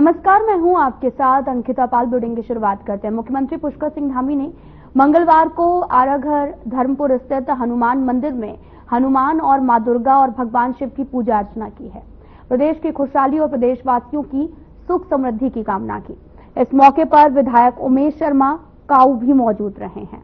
नमस्कार, मैं हूं आपके साथ अंकिता पाल। बुलेटिन की शुरुआत करते हैं। मुख्यमंत्री पुष्कर सिंह धामी ने मंगलवार को आराघर धर्मपुर स्थित हनुमान मंदिर में हनुमान और मां दुर्गा और भगवान शिव की पूजा अर्चना की है। प्रदेश की खुशहाली और प्रदेशवासियों की सुख समृद्धि की कामना की। इस मौके पर विधायक उमेश शर्मा काऊ भी मौजूद रहे हैं।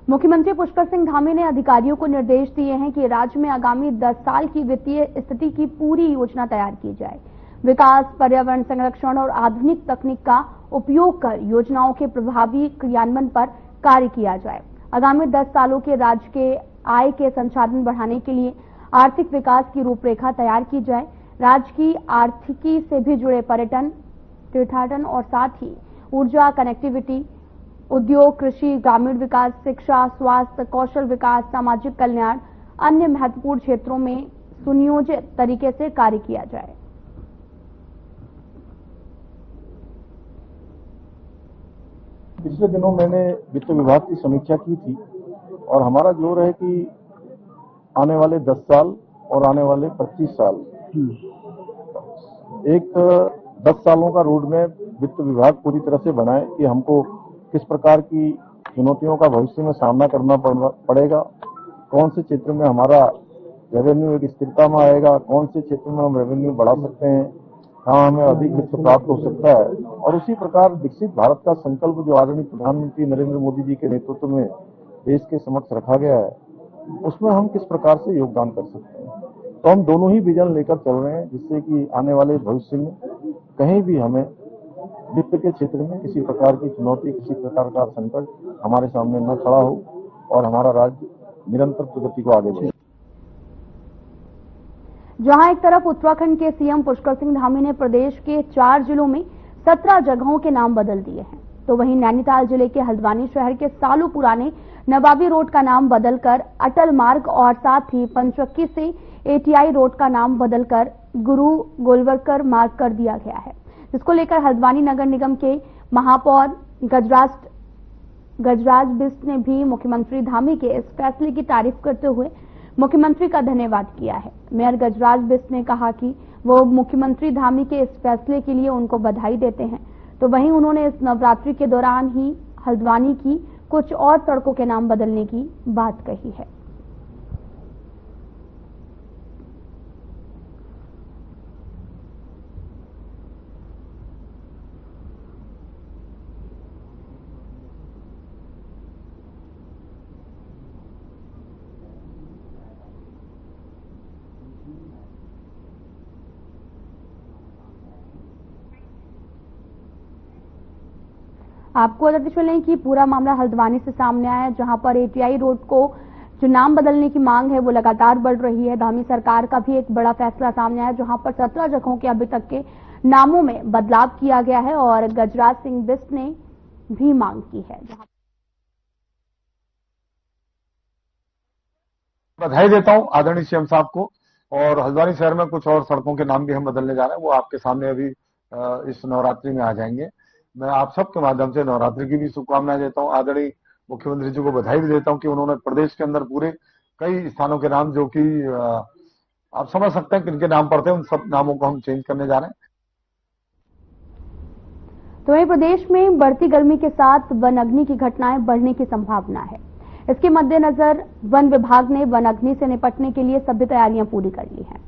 मुख्यमंत्री पुष्कर सिंह धामी ने अधिकारियों को निर्देश दिए हैं कि राज्य में आगामी 10 साल की वित्तीय स्थिति की पूरी योजना तैयार की जाए। विकास, पर्यावरण संरक्षण और आधुनिक तकनीक का उपयोग कर योजनाओं के प्रभावी क्रियान्वयन पर कार्य किया जाए। आगामी 10 सालों के राज्य के आय के संसाधन बढ़ाने के लिए आर्थिक विकास की रूपरेखा तैयार की जाए। राज्य की आर्थिकी से भी जुड़े पर्यटन, तीर्थाटन और साथ ही ऊर्जा, कनेक्टिविटी, उद्योग, कृषि, ग्रामीण विकास, शिक्षा, स्वास्थ्य, कौशल विकास, सामाजिक कल्याण, अन्य महत्वपूर्ण क्षेत्रों में सुनियोजित तरीके से कार्य किया जाए। पिछले दिनों मैंने वित्त विभाग की समीक्षा की थी और हमारा जोर है कि आने वाले 10 साल और आने वाले 25 साल एक 10 सालों का रोड मैप वित्त विभाग पूरी तरह से बनाए कि हमको किस प्रकार की चुनौतियों का भविष्य में सामना करना पड़ेगा, कौन से क्षेत्र में हमारा रेवेन्यू एक स्थिरता में आएगा, कौन से क्षेत्र में हम रेवेन्यू बढ़ा सकते हैं, कहाँ हमें अधिक वित्त प्राप्त हो सकता है। और उसी प्रकार विकसित भारत का संकल्प जो आदरणीय प्रधानमंत्री नरेंद्र मोदी जी के नेतृत्व में देश के समक्ष रखा गया है, उसमें हम किस प्रकार से योगदान कर सकते हैं। तो हम दोनों ही विजन लेकर चल रहे हैं, जिससे कि आने वाले भविष्य में कहीं भी हमें वित्त के क्षेत्र में किसी प्रकार की चुनौती, किसी प्रकार का संकट हमारे सामने न खड़ा हो और हमारा राज्य निरंतर प्रगति को आगे बढ़े। जहां एक तरफ उत्तराखंड के सीएम पुष्कर सिंह धामी ने प्रदेश के 4 जिलों में 17 जगहों के नाम बदल दिए हैं, तो वहीं नैनीताल जिले के हल्द्वानी शहर के सालों पुराने नवाबी रोड का नाम बदलकर अटल मार्ग और साथ ही पंचक्की से एटीआई रोड का नाम बदलकर गुरु गोलवलकर मार्ग कर दिया गया है, जिसको लेकर हल्द्वानी नगर निगम के महापौर गजराज बिष्ट ने भी मुख्यमंत्री धामी के इस फैसले की तारीफ करते हुए मुख्यमंत्री का धन्यवाद किया है। मेयर गजराज बिष्ट ने कहा कि वो मुख्यमंत्री धामी के इस फैसले के लिए उनको बधाई देते हैं। तो वहीं उन्होंने इस नवरात्रि के दौरान ही हल्द्वानी की कुछ और सड़कों के नाम बदलने की बात कही है। आपको बताते चलें कि पूरा मामला हल्द्वानी से सामने आया है, जहां पर एटीआई रोड को जो नाम बदलने की मांग है वो लगातार बढ़ रही है। धामी सरकार का भी एक बड़ा फैसला सामने आया, जहां पर 17 जगहों के अभी तक के नामों में बदलाव किया गया है और गजराज सिंह बिष्ट ने भी मांग की है। बधाई देता हूं आदरणीय सीएम साहब को, और हल्द्वानी शहर में कुछ और सड़कों के नाम भी हम बदलने जा रहे हैं, वो आपके सामने अभी इस नवरात्रि में आ जाएंगे। मैं आप सबके माध्यम से नवरात्रि की भी शुभकामनाएं देता हूं। आदरणीय मुख्यमंत्री जी को बधाई भी देता हूं कि उन्होंने प्रदेश के अंदर पूरे कई स्थानों के नाम, जो कि आप समझ सकते हैं किनके नाम पड़ते हैं, उन सब नामों को हम चेंज करने जा रहे हैं। तो वहीं प्रदेश में बढ़ती गर्मी के साथ वन अग्नि की घटनाएं बढ़ने की संभावना है। इसके मद्देनजर वन विभाग ने वन अग्नि से निपटने के लिए सभी तैयारियां पूरी कर ली हैं।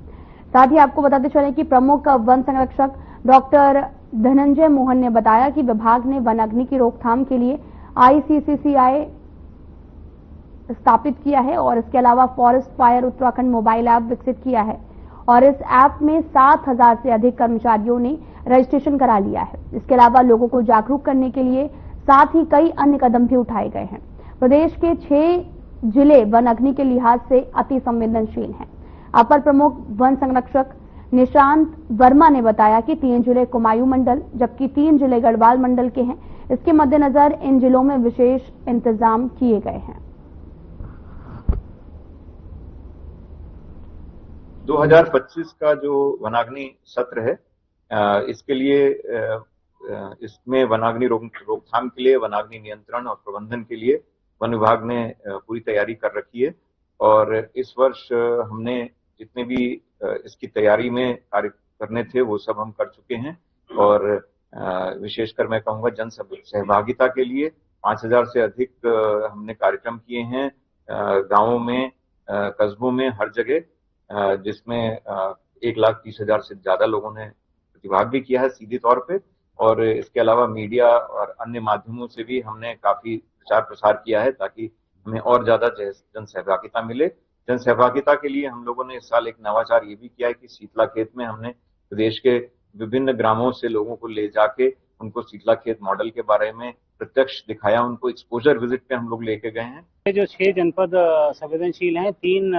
साथ ही आपको बताते चलें कि प्रमुख वन संरक्षक डॉक्टर धनंजय मोहन ने बताया कि विभाग ने वन अग्नि की रोकथाम के लिए ICCCI स्थापित किया है और इसके अलावा forest fire Uttarakhand mobile app विकसित किया है और इस ऐप में 7,000 से अधिक कर्मचारियों ने रजिस्ट्रेशन करा लिया है। इसके अलावा लोगों को जागरूक करने के लिए साथ ही कई अन्य कदम भी उठाए गए हैं। प्रदेश के 6 जिले वन अग्नि के लिहाज से अति संवेदनशील हैं। अपर प्रमुख वन संरक्षक निशांत वर्मा ने बताया कि 3 जिले कुमायूं मंडल जबकि 3 जिले गढ़वाल मंडल के हैं। इसके मद्देनजर इन जिलों में विशेष इंतजाम किए गए हैं। 2025 का जो वनाग्नि सत्र है, इसके लिए इसमें वनाग्नि रोकथाम के लिए, वनाग्नि नियंत्रण और प्रबंधन के लिए वन विभाग ने पूरी तैयारी कर रखी है। और इस वर्ष हमने जितने भी इसकी तैयारी में कार्य करने थे वो सब हम कर चुके हैं। और विशेषकर मैं कहूँगा जन सहभागिता के लिए 5000 से अधिक हमने कार्यक्रम किए हैं गांवों में, कस्बों में, हर जगह, जिसमें 1,30,000 से ज्यादा लोगों ने प्रतिभाग भी किया है सीधे तौर पे। और इसके अलावा मीडिया और अन्य माध्यमों से भी हमने काफी प्रचार प्रसार किया है ताकि हमें और ज्यादा जन सहभागिता मिले। जन सहभागिता के लिए हम लोगों ने इस साल एक नवाचार ये भी किया है कि शीतला खेत में हमने प्रदेश के विभिन्न ग्रामों से लोगों को ले जाके उनको शीतला खेत मॉडल के बारे में प्रत्यक्ष दिखाया, उनको एक्सपोजर विजिट पे हम लोग लेके गए हैं। जो 6 जनपद संवेदनशील हैं, 3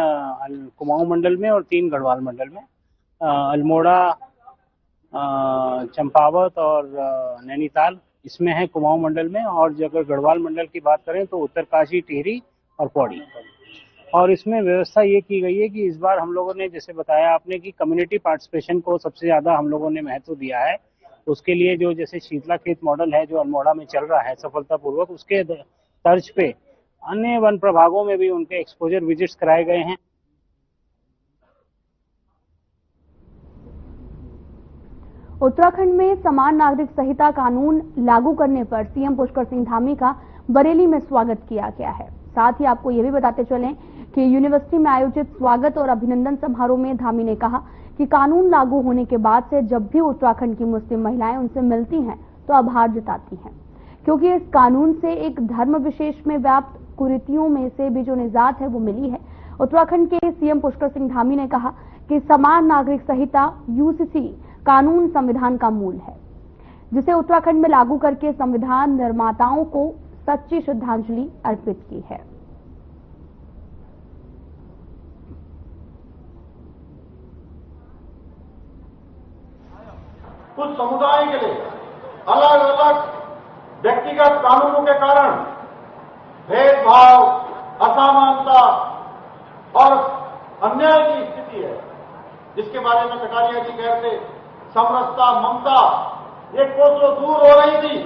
कुमाऊं मंडल में और 3 गढ़वाल मंडल में, अल्मोड़ा, चंपावत और नैनीताल इसमें है कुमाऊं मंडल में। और अगर गढ़वाल मंडल की बात करें तो उत्तरकाशी, टिहरी और पौड़ी। और इसमें व्यवस्था ये की गई है कि इस बार हम लोगों ने, जैसे बताया आपने, कि कम्युनिटी पार्टिसिपेशन को सबसे ज्यादा हम लोगों ने महत्व दिया है। उसके लिए जो जैसे शीतला खेत मॉडल है जो अल्मोड़ा में चल रहा है सफलतापूर्वक, उसके तर्ज पे अन्य वन प्रभागों में भी उनके एक्सपोजर विजिट्स कराए गए हैं। उत्तराखंड में समान नागरिक संहिता कानून लागू करने पर सीएम पुष्कर सिंह धामी का बरेली में स्वागत किया गया है। साथ ही आपको यह भी बताते चलें कि यूनिवर्सिटी में आयोजित स्वागत और अभिनंदन समारोह में धामी ने कहा कि कानून लागू होने के बाद से जब भी उत्तराखंड की मुस्लिम महिलाएं उनसे मिलती हैं तो आभार जताती हैं, क्योंकि इस कानून से एक धर्म विशेष में व्याप्त कुरीतियों में से भी जो निजात है वो मिली है। उत्तराखंड के सीएम पुष्कर सिंह धामी ने कहा कि समान नागरिक संहिता यूसीसी कानून संविधान का मूल है, जिसे उत्तराखंड में लागू करके संविधान निर्माताओं को सच्ची श्रद्धांजलि अर्पित की है। कुछ समुदाय के लिए अलग अलग व्यक्तिगत कानूनों के कारण भेदभाव, असमानता और अन्याय की स्थिति है, जिसके बारे में कटारिया जी कहते समरसता, ममता, ये कोसों दूर हो रही थी।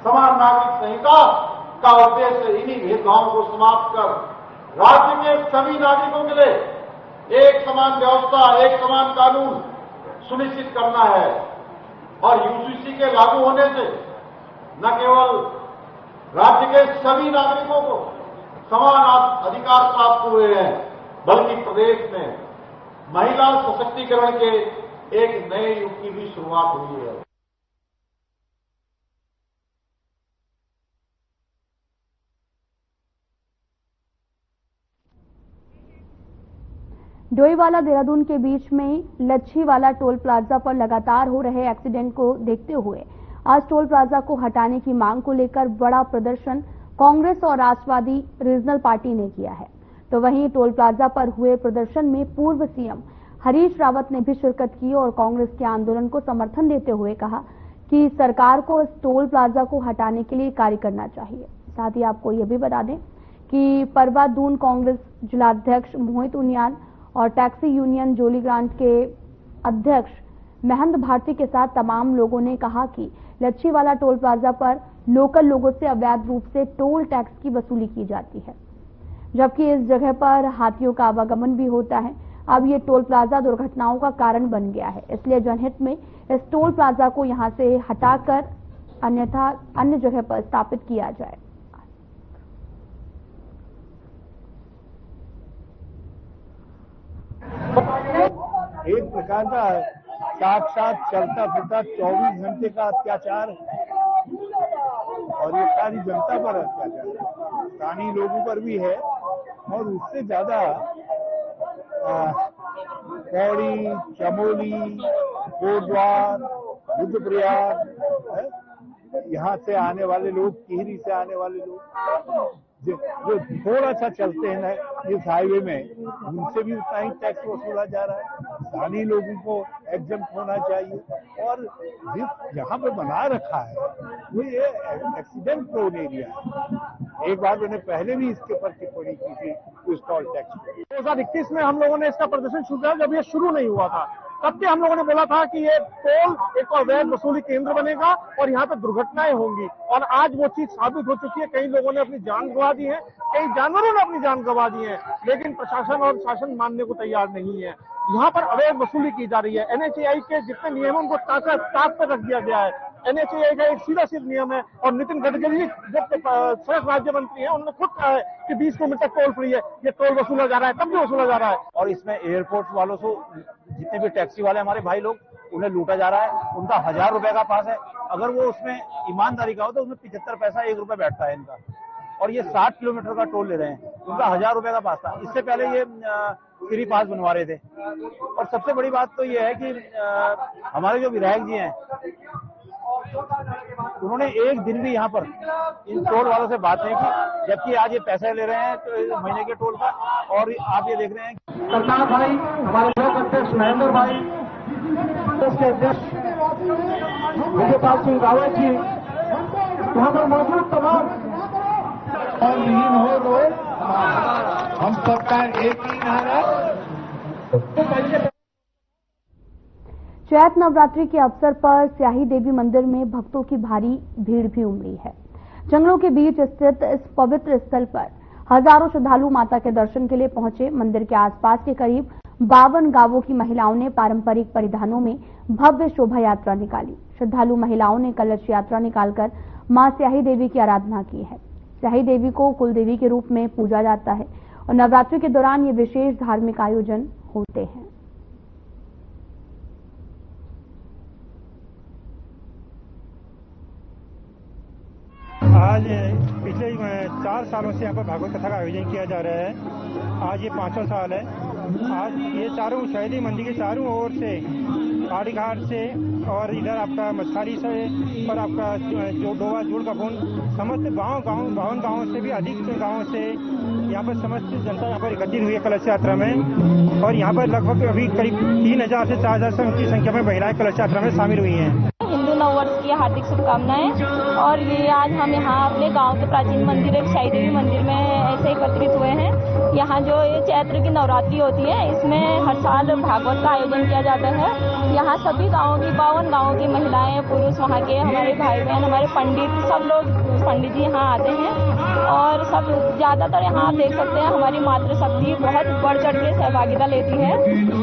समान नागरिक संहिता का उद्देश्य इन्हीं भेदभावों को समाप्त कर राज्य के सभी नागरिकों के लिए एक समान व्यवस्था, एक समान कानून सुनिश्चित करना है। और यूसीसी के लागू होने से न केवल राज्य के सभी नागरिकों को समान अधिकार प्राप्त हुए हैं, बल्कि प्रदेश में महिला सशक्तिकरण के एक नए युग की भी शुरुआत हुई है। डोईवाला देहरादून के बीच में लच्छीवाला टोल प्लाजा पर लगातार हो रहे एक्सीडेंट को देखते हुए आज टोल प्लाजा को हटाने की मांग को लेकर बड़ा प्रदर्शन कांग्रेस और राष्ट्रवादी रीजनल पार्टी ने किया है। तो वहीं टोल प्लाजा पर हुए प्रदर्शन में पूर्व सीएम हरीश रावत ने भी शिरकत की और कांग्रेस के आंदोलन को समर्थन देते हुए कहा कि सरकार को इस टोल प्लाजा को हटाने के लिए कार्य करना चाहिए। साथ ही आपको यह भी बता दें कि परवा दून कांग्रेस जिलाध्यक्ष मोहित उनियाल और टैक्सी यूनियन जोलीग्रांट के अध्यक्ष महंत भारती के साथ तमाम लोगों ने कहा कि लच्छीवाला टोल प्लाजा पर लोकल लोगों से अवैध रूप से टोल टैक्स की वसूली की जाती है, जबकि इस जगह पर हाथियों का आवागमन भी होता है। अब ये टोल प्लाजा दुर्घटनाओं का कारण बन गया है, इसलिए जनहित में इस टोल प्लाजा को यहां से हटाकर अन्यथा अन्य जगह पर स्थापित किया जाए। एक प्रकार का साक्षात चलता फिरता 24 घंटे का अत्याचार है और ये सारी जनता पर अत्याचार है, स्थानीय लोगों पर भी है। और उससे ज्यादा पौड़ी, चमोली, कोटद्वार, रुद्रप्रयाग, यहाँ से आने वाले लोग, टिहरी से आने वाले लोग जो थोड़ा सा चलते हैं ना इस हाईवे में, उनसे भी उतना ही टैक्स वसूला जा रहा है। स्थानीय लोगों को एग्जम्प्ट होना चाहिए। और जिस जहाँ पे बना रखा है वो ये एक्सीडेंट प्रोन एरिया है। एक बार मैंने पहले भी इसके ऊपर टिप्पणी की थी उस टोल टैक्स। 2021 में हम लोगों ने इसका प्रदर्शन शुरू किया जब ये शुरू नहीं हुआ था। तब भी हम लोगों ने बोला था कि ये टोल एक अवैध वसूली केंद्र बनेगा और यहाँ पे दुर्घटनाएं होंगी, और आज वो चीज साबित हो चुकी है। कई लोगों ने अपनी जान गंवा दी है, कई जानवरों ने अपनी जान गंवा दी है, लेकिन प्रशासन और शासन मानने को तैयार नहीं है। यहाँ पर अवैध वसूली की जा रही है। एनएचएआई के जितने नियमों को ताक पर रख दिया गया है। एनएचएआई का एक सीधा नियम है, और नितिन गडकरी जो सड़क राज्य मंत्री हैं, उन्होंने खुद कहा है कि 20 किलोमीटर टोल फ्री है। ये टोल वसूला जा रहा है, तब भी वसूला जा रहा है। और इसमें एयरपोर्ट वालों से जितने भी टैक्सी वाले हमारे भाई लोग, उन्हें लूटा जा रहा है। उनका 1000 रुपए का पास है, अगर वो उसमें ईमानदारी का हो तो उसमें 75 पैसा 1 रुपए बैठता है इनका, और ये 60 किलोमीटर का टोल ले रहे हैं। उनका 1000 रुपए का पास था। इससे पहले ये फ्री पास बनवा रहे थे। और सबसे बड़ी बात तो ये है कि हमारे जो विधायक जी हैं, उन्होंने एक दिन भी यहाँ पर इन टोल वालों से बात नहीं की, जबकि आज ये पैसे ले रहे हैं तो महीने के टोल का। और आप ये देख रहे हैं सरकार भाई, हमारे लोक अध्यक्ष महेंद्र भाई, प्रदेश के अध्यक्ष विजयपाल सिंह रावत जी, यहाँ पर मौजूद तमाम और विहीन हो रोए, हम सबका एक ही नारा। चैत नवरात्रि के अवसर पर स्याही देवी मंदिर में भक्तों की भारी भीड़ भी उमड़ी है। जंगलों के बीच स्थित इस पवित्र स्थल पर हजारों श्रद्धालु माता के दर्शन के लिए पहुंचे। मंदिर के आसपास के करीब 52 गांवों की महिलाओं ने पारंपरिक परिधानों में भव्य शोभा यात्रा निकाली। श्रद्धालु महिलाओं ने कलश यात्रा निकालकर मां स्याही देवी की आराधना की है। स्याही देवी को कुलदेवी के रूप में पूजा जाता है और नवरात्रि के दौरान ये विशेष धार्मिक आयोजन होते हैं। आज पिछले 4 सालों से यहाँ पर भागवत कथा का आयोजन किया जा रहा है। आज ये 5वां साल है। आज ये चारों शैली मंदिर के चारों ओर से, पहाड़ी घाट से और इधर आपका मछली से और आपका जो डोवा जुड़ का फोन, समस्त गांव 52 गाँवों से भी अधिक गाँवों से यहाँ पर समस्त जनता यहाँ पर एकत्रित हुई है कलश यात्रा में। और यहाँ पर लगभग अभी करीब 3000 से 4000 की संख्या में महिलाएं कलश यात्रा में शामिल हुई हैं। हिंदू नववर्ष की हार्दिक शुभकामनाएं। और ये आज हम यहाँ अपने गांव के प्राचीन मंदिर स्याही देवी मंदिर में ऐसे एकत्रित हुए हैं। यहाँ जो ये चैत्र की नवरात्रि होती है, इसमें हर साल भागवत का आयोजन किया जाता है। यहाँ सभी गांवों की 52 गांवों की महिलाएं, पुरुष, वहाँ के हमारे भाई बहन, हमारे पंडित, सब लोग पंडित जी यहाँ आते हैं। और सब ज्यादातर यहाँ आप देख सकते हैं हमारी मातृशक्ति बहुत बढ़ चढ़ के सहभागिता लेती है।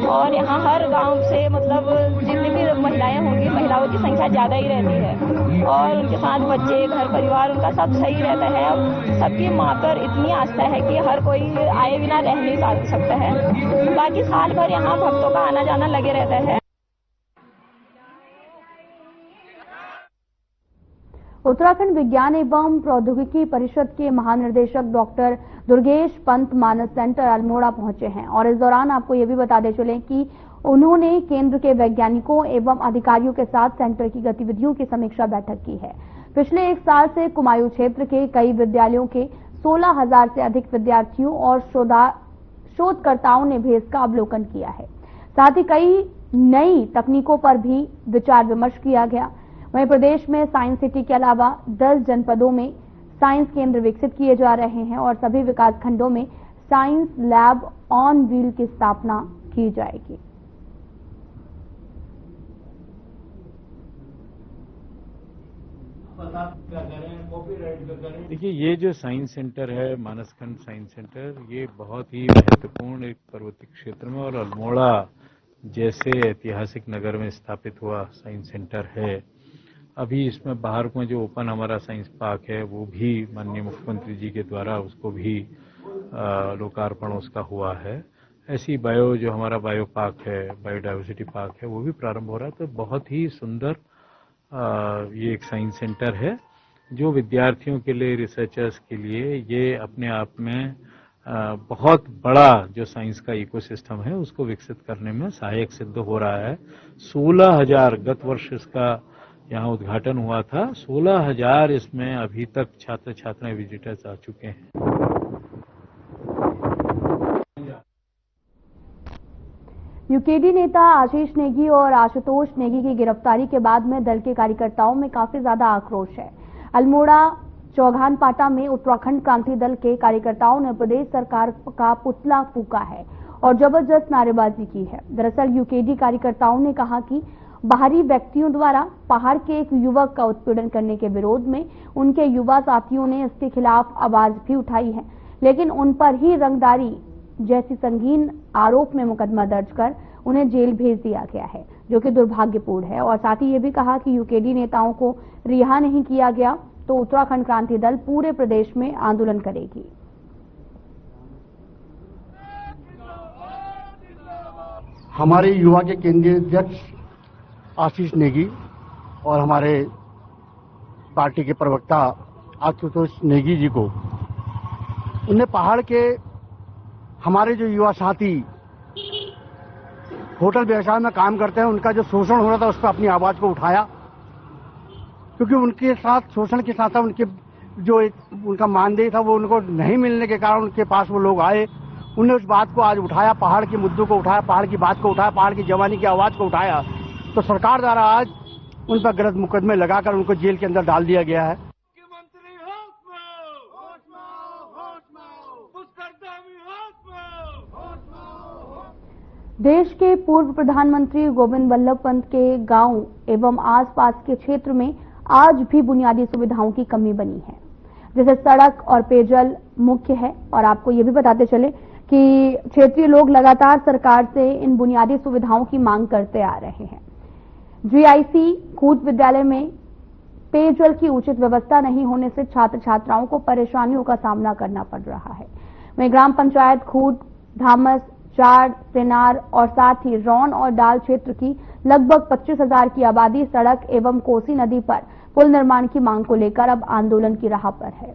और यहाँ हर गाँव से मतलब जितनी भी महिलाएं होंगी, महिलाओं की संख्या ज्यादा ही रहती है। और उनके साथ बच्चे, घर परिवार, उनका सब सही रहता है। सबकी माँ पर इतनी आस्था है कि हर कोई आए बिना रह नहीं सकता है। बाकी साल भर यहाँ भक्तों का आना जाना लगे रहता है। उत्तराखंड विज्ञान एवं प्रौद्योगिकी परिषद के महानिदेशक डॉक्टर दुर्गेश पंत मानस सेंटर अल्मोड़ा पहुंचे हैं। और इस दौरान आपको ये भी बताते चले कि उन्होंने केंद्र के वैज्ञानिकों एवं अधिकारियों के साथ सेंटर की गतिविधियों की समीक्षा बैठक की है। पिछले 1 साल से कुमायूं क्षेत्र के कई विद्यालयों के 16,000 से अधिक विद्यार्थियों और शोधकर्ताओं ने भी इसका अवलोकन किया है। साथ ही कई नई तकनीकों पर भी विचार विमर्श किया गया। वहीं प्रदेश में साइंस सिटी के अलावा 10 जनपदों में साइंस केंद्र विकसित किए जा रहे हैं और सभी विकास खंडों में साइंस लैब ऑन व्हील की स्थापना की जाएगी। देखिए, ये जो साइंस सेंटर है, मानसखंड साइंस सेंटर, ये बहुत ही महत्वपूर्ण एक पर्वतीय क्षेत्र में और अल्मोड़ा जैसे ऐतिहासिक नगर में स्थापित हुआ साइंस सेंटर है। अभी इसमें बाहर में जो ओपन हमारा साइंस पार्क है, वो भी माननीय मुख्यमंत्री जी के द्वारा उसको भी लोकार्पण उसका हुआ है। ऐसी जो हमारा बायो पार्क है, बायोडाइवर्सिटी पार्क है, वो भी प्रारंभ हो रहा है। तो बहुत ही सुंदर ये एक साइंस सेंटर है जो विद्यार्थियों के लिए, रिसर्चर्स के लिए ये अपने आप में बहुत बड़ा जो साइंस का इकोसिस्टम है उसको विकसित करने में सहायक सिद्ध हो रहा है। 16,000 गत वर्ष इसका यहाँ उद्घाटन हुआ था। 16,000 इसमें अभी तक छात्र छात्राएं विजिटर्स आ चुके हैं। यूकेडी नेता आशीष नेगी और आशुतोष नेगी की गिरफ्तारी के बाद में दल के कार्यकर्ताओं में काफी ज्यादा आक्रोश है। अल्मोड़ा चौघानपाटा में उत्तराखंड क्रांति दल के कार्यकर्ताओं ने प्रदेश सरकार का पुतला फूंका है और जबरदस्त नारेबाजी की है। दरअसल यूकेडी कार्यकर्ताओं ने कहा कि बाहरी व्यक्तियों द्वारा पहाड़ के एक युवक का उत्पीड़न करने के विरोध में उनके युवा साथियों ने इसके खिलाफ आवाज भी उठाई है, लेकिन उन पर ही रंगदारी जैसी संगीन आरोप में मुकदमा दर्ज कर उन्हें जेल भेज दिया गया है, जो कि दुर्भाग्यपूर्ण है। और साथ ही ये भी कहा कि यूकेडी नेताओं को रिहा नहीं किया गया तो उत्तराखंड क्रांति दल पूरे प्रदेश में आंदोलन करेगी। हमारे युवा के केंद्रीय अध्यक्ष आशीष नेगी और हमारे पार्टी के प्रवक्ता आशुतोष नेगी जी को, उन्हें पहाड़ के हमारे जो युवा साथी होटल व्यवसाय में काम करते हैं, उनका जो शोषण हो रहा था उस पर अपनी आवाज को उठाया, क्योंकि उनके साथ शोषण के साथ उनके जो एक उनका मानदेय था वो उनको नहीं मिलने के कारण उनके पास वो लोग आए, उन्हें उस बात को आज उठाया, पहाड़ के मुद्दों को उठाया, पहाड़ की बात को उठाया, पहाड़ की जवानी की आवाज को उठाया। तो सरकार द्वारा आज उन पर गलत मुकदमे लगाकर उनको जेल के अंदर डाल दिया गया है। देश के पूर्व प्रधानमंत्री गोविंद वल्लभ पंत के गांव एवं आसपास के क्षेत्र में आज भी बुनियादी सुविधाओं की कमी बनी है, जैसे सड़क और पेयजल मुख्य है। और आपको ये भी बताते चले कि क्षेत्रीय लोग लगातार सरकार से इन बुनियादी सुविधाओं की मांग करते आ रहे हैं। जीआईसी खूट विद्यालय में पेयजल की उचित व्यवस्था नहीं होने से छात्र छात्राओं को परेशानियों का सामना करना पड़ रहा है। वहीं ग्राम पंचायत खूट, धामस, चाड़, सेनार और साथ ही रौन और डाल क्षेत्र की लगभग 25,000 की आबादी सड़क एवं कोसी नदी पर पुल निर्माण की मांग को लेकर अब आंदोलन की राह पर है।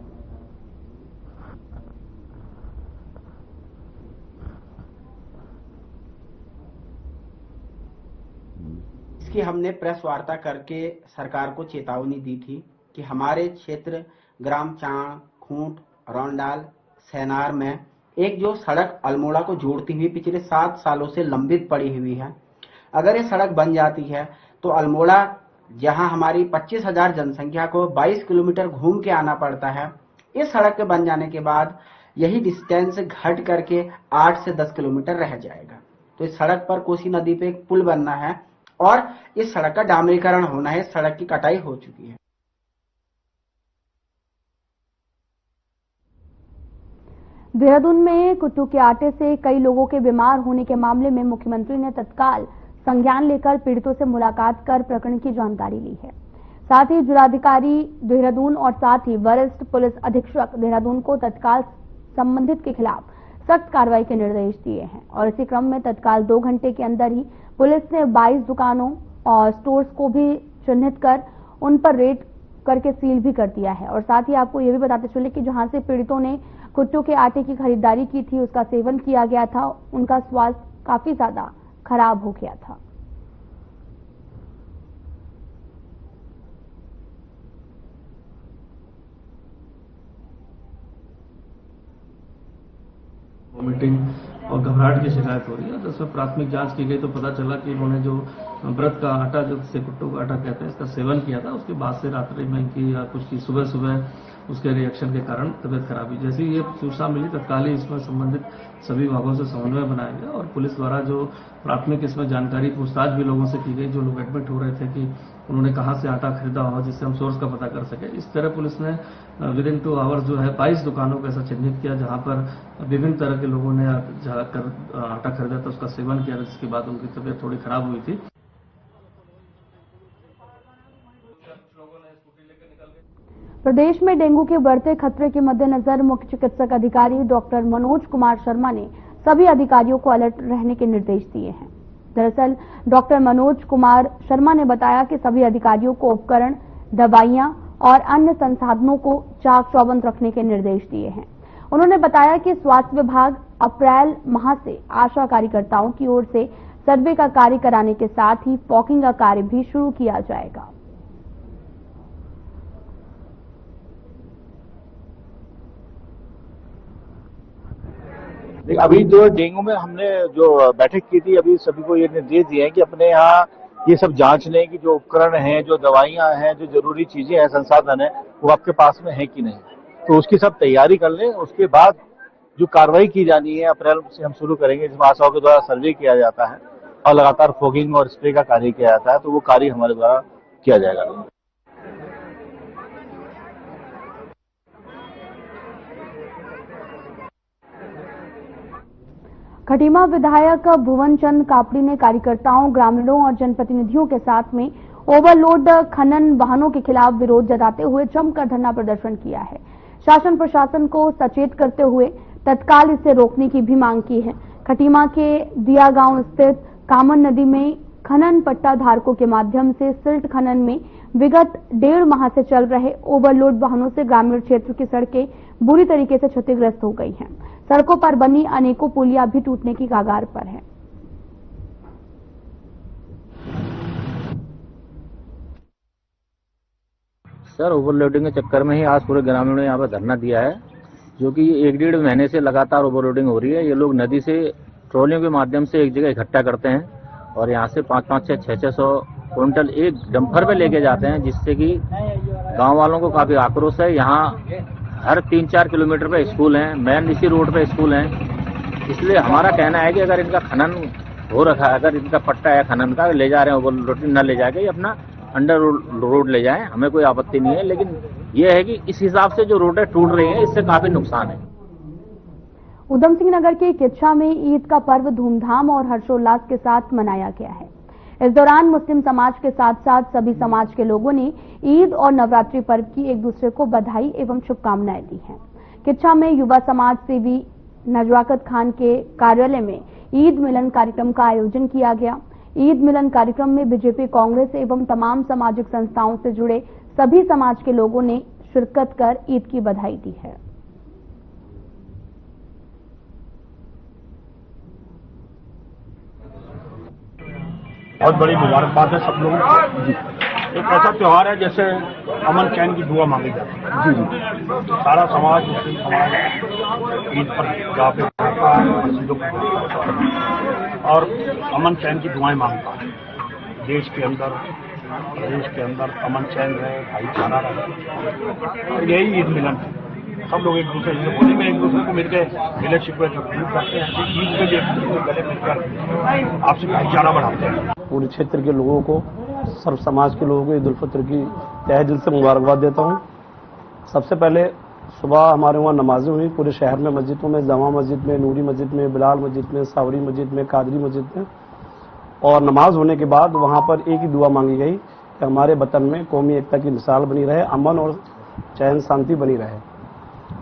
इसकी हमने प्रेस वार्ता करके सरकार को चेतावनी दी थी कि हमारे क्षेत्र ग्राम चाड़, खूंट, रौंडाल, सेनार में एक जो सड़क अल्मोड़ा को जोड़ती हुई पिछले 7 सालों से लंबित पड़ी हुई है, अगर ये सड़क बन जाती है तो अल्मोड़ा, जहां हमारी 25,000 जनसंख्या को 22 किलोमीटर घूम के आना पड़ता है, इस सड़क के बन जाने के बाद यही डिस्टेंस घट करके 8 से 10 किलोमीटर रह जाएगा। तो इस सड़क पर कोसी नदी पे एक पुल बनना है और इस सड़क का डामरीकरण होना है। सड़क की कटाई हो चुकी है। देहरादून में कुट्टू के आटे से कई लोगों के बीमार होने के मामले में मुख्यमंत्री ने तत्काल संज्ञान लेकर पीड़ितों से मुलाकात कर प्रकरण की जानकारी ली है। साथ ही जिलाधिकारी देहरादून और साथ ही वरिष्ठ पुलिस अधीक्षक देहरादून को तत्काल संबंधित के खिलाफ सख्त कार्रवाई के निर्देश दिए हैं। और इसी क्रम में तत्काल 2 घंटे के अंदर ही पुलिस ने 22 दुकानों और स्टोर्स को भी चिन्हित कर उन पर रेड करके सील भी कर दिया है। और साथ ही आपको ये भी बताते चले कि जहां से पीड़ितों ने कुट्टू के आटे की खरीदारी की थी, उसका सेवन किया गया था, उनका स्वास्थ्य काफी ज्यादा खराब हो गया था। वोमिटिंग और घबराहट की शिकायत हो रही है। तो इसमें प्राथमिक जांच की गई तो पता चला कि इन्होंने जो व्रत का आटा, जो से कुट्टू का आटा कहते हैं, इसका सेवन किया था। उसके बाद से रात्रि में इनकी कुछ की सुबह उसके रिएक्शन के कारण तबियत खराब हुई। जैसे ही ये सूचना मिली तत्काल ही इसमें संबंधित सभी विभागों से समन्वय बनाया गया और पुलिस द्वारा जो प्राथमिक इसमें जानकारी पूछताछ भी लोगों से की गई, जो लोग एडमिट हो रहे थे कि उन्होंने कहां से आटा खरीदा हो, जिससे हम सोर्स का पता कर सके। इस तरह पुलिस ने विद इन 2 आवर्स जो है 22 दुकानों को ऐसा चिन्हित किया जहां पर विभिन्न तरह के लोगों ने जाकर आटा खरीदा था, उसका सेवन किया, जिसके बाद उनकी तबियत थोड़ी खराब हुई थी। प्रदेश में डेंगू के बढ़ते खतरे के मद्देनजर मुख्य चिकित्सक अधिकारी डॉक्टर मनोज कुमार शर्मा ने सभी अधिकारियों को अलर्ट रहने के निर्देश दिए हैं। दरअसल डॉक्टर मनोज कुमार शर्मा ने बताया कि सभी अधिकारियों को उपकरण, दवाइयां और अन्य संसाधनों को चाक चौबंद रखने के निर्देश दिए हैं। उन्होंने बताया कि स्वास्थ्य विभाग अप्रैल माह से आशा कार्यकर्ताओं की ओर से सर्वे का कार्य कराने के साथ ही फॉगिंग का कार्य भी शुरू किया जाएगा। अभी जो डेंगू में हमने जो बैठक की थी, अभी सभी को ये निर्देश दिए हैं कि अपने यहाँ ये सब जांच लें कि जो उपकरण हैं, जो दवाइयां हैं, जो जरूरी चीजें हैं, संसाधन है, वो आपके पास में है कि नहीं। तो उसकी सब तैयारी कर लें। उसके बाद जो कार्रवाई की जानी है अप्रैल से हम शुरू करेंगे, जिसमें आशाओं के द्वारा सर्वे किया जाता है और लगातार फॉगिंग और स्प्रे का कार्य किया जाता है, तो वो कार्य हमारे द्वारा किया जाएगा। खटीमा विधायक भुवन चंद कापड़ी ने कार्यकर्ताओं, ग्रामीणों और जनप्रतिनिधियों के साथ में ओवरलोड खनन वाहनों के खिलाफ विरोध जताते हुए जमकर धरना प्रदर्शन किया है। शासन प्रशासन को सचेत करते हुए तत्काल इसे रोकने की भी मांग की है। खटीमा के दिया गांव स्थित कामन नदी में खनन पट्टा धारकों के माध्यम से सिल्ट खनन में विगत 1.5 माह से चल रहे ओवरलोड वाहनों से ग्रामीण क्षेत्र की सड़कें बुरी तरीके से क्षतिग्रस्त हो गई हैं। सड़कों पर बनी अनेकों पुलिया भी टूटने की कगार पर है। सर, ओवरलोडिंग के चक्कर में ही आज पूरे ग्रामीणों ने यहाँ पर धरना दिया है, जो कि 1-1.5 महीने से लगातार ओवरलोडिंग हो रही है। ये लोग नदी से ट्रॉलियों के माध्यम से एक जगह इकट्ठा करते हैं और यहाँ से 500, 600 क्विंटल एक डंपर पे लेके जाते हैं, जिससे कि गांव वालों को काफी आक्रोश है। यहाँ हर 3-4 किलोमीटर पे स्कूल हैं, मेन इसी रोड पे स्कूल हैं। इसलिए हमारा कहना है कि अगर इनका खनन हो रखा है, अगर इनका पट्टा है खनन का, ले जा रहे हैं ओवरलोडिंग न ले जाके अपना अंडर रोड ले जाएं, हमें कोई आपत्ति नहीं है। लेकिन यह है कि इस हिसाब से जो रोडें टूट रही हैं, इससे काफी नुकसान है। उधम सिंह नगर के किच्छा में ईद का पर्व धूमधाम और हर्षोल्लास के साथ मनाया गया है। इस दौरान मुस्लिम समाज के साथ साथ सभी समाज के लोगों ने ईद और नवरात्रि पर्व की एक दूसरे को बधाई एवं शुभकामनाएं दी हैं। किच्छा में युवा समाज सेवी नजवाकत खान के कार्यालय में ईद मिलन कार्यक्रम का आयोजन किया गया। ईद मिलन कार्यक्रम में बीजेपी, कांग्रेस एवं तमाम सामाजिक संस्थाओं से जुड़े सभी समाज के लोगों ने शिरकत कर ईद की बधाई दी है। बहुत बड़ी मुबारकबाद है सब लोगों को। एक ऐसा त्योहार है जैसे अमन चैन की दुआ मांगी जाती है। जी सारा समाज, मुस्लिम समाज ईद पर दुआ पे करता है, मस्जिदों पर और अमन चैन की दुआएं मांगता है। देश के अंदर, प्रदेश के अंदर अमन चैन रहे, भाईचारा रहे, और यही ईद मिलन है। सब लोग एक दूसरे से होली में एक दूसरे को मिलकर गिले शिकवे दूर करते हैं, ईद में भी एक दूसरे को गले मिलकर आपसी भाईचारा बढ़ाते हैं। पूरे क्षेत्र के लोगों को, सर्व समाज के लोगों को ईद उल फित्र की तहे दिल से मुबारकबाद देता हूँ। सबसे पहले सुबह हमारे वहाँ नमाजें हुई पूरे शहर में, मस्जिदों में, जामा मस्जिद में, नूरी मस्जिद में, बिलाल मस्जिद में, सावरी मस्जिद में, कादरी मस्जिद में। और नमाज होने के बाद वहाँ पर एक ही दुआ मांगी गई कि हमारे वतन में कौमी एकता की मिसाल बनी रहे, अमन और चैन शांति बनी रहे।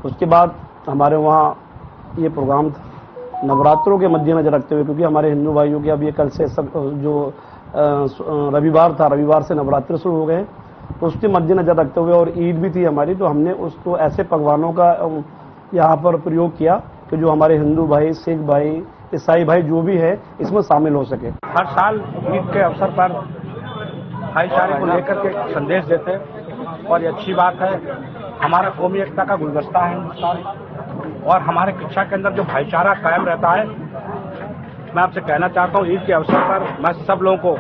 उसके बाद हमारे वहाँ ये प्रोग्राम था नवरात्रों के मद्देनजर रखते हुए, क्योंकि हमारे हिंदू भाइयों के अब ये कल से सब जो रविवार था, रविवार से नवरात्र शुरू हो गए, तो उसके मद्देनजर रखते हुए और ईद भी थी हमारी, तो हमने उसको ऐसे पकवानों का यहाँ पर प्रयोग किया कि जो हमारे हिंदू भाई, सिख भाई, ईसाई भाई जो भी है इसमें शामिल हो सके। हर साल ईद के अवसर पर भाईचारे को लेकर के संदेश देते हैं और ये अच्छी बात है। हमारा कौमी एकता का गुलदस्ता है हिंदुस्तान, और हमारे किच्छा के अंदर जो भाईचारा कायम रहता है। मैं आपसे कहना चाहता हूँ, ईद के अवसर पर मैं सब लोगों को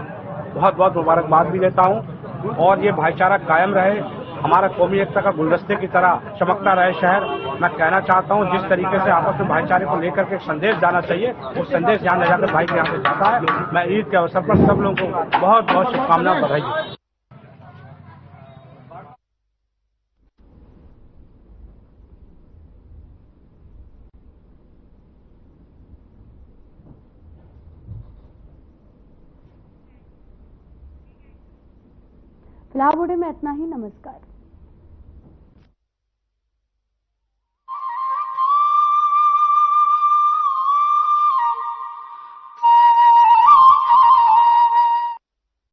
बहुत बहुत मुबारकबाद भी देता हूँ और ये भाईचारा कायम रहे, हमारा कौमी एकता का गुलदस्ते की तरह चमकता रहे शहर। मैं कहना चाहता हूँ जिस तरीके से आपस में भाईचारे को लेकर के संदेश जाना चाहिए, वो संदेश यहाँ ले जाकर भाई के यहाँ से जाता है। मैं ईद के अवसर पर सब लोगों को बहुत बहुत शुभकामनाएं, बधाई। फिलहाल वीडियो में इतना ही। नमस्कार।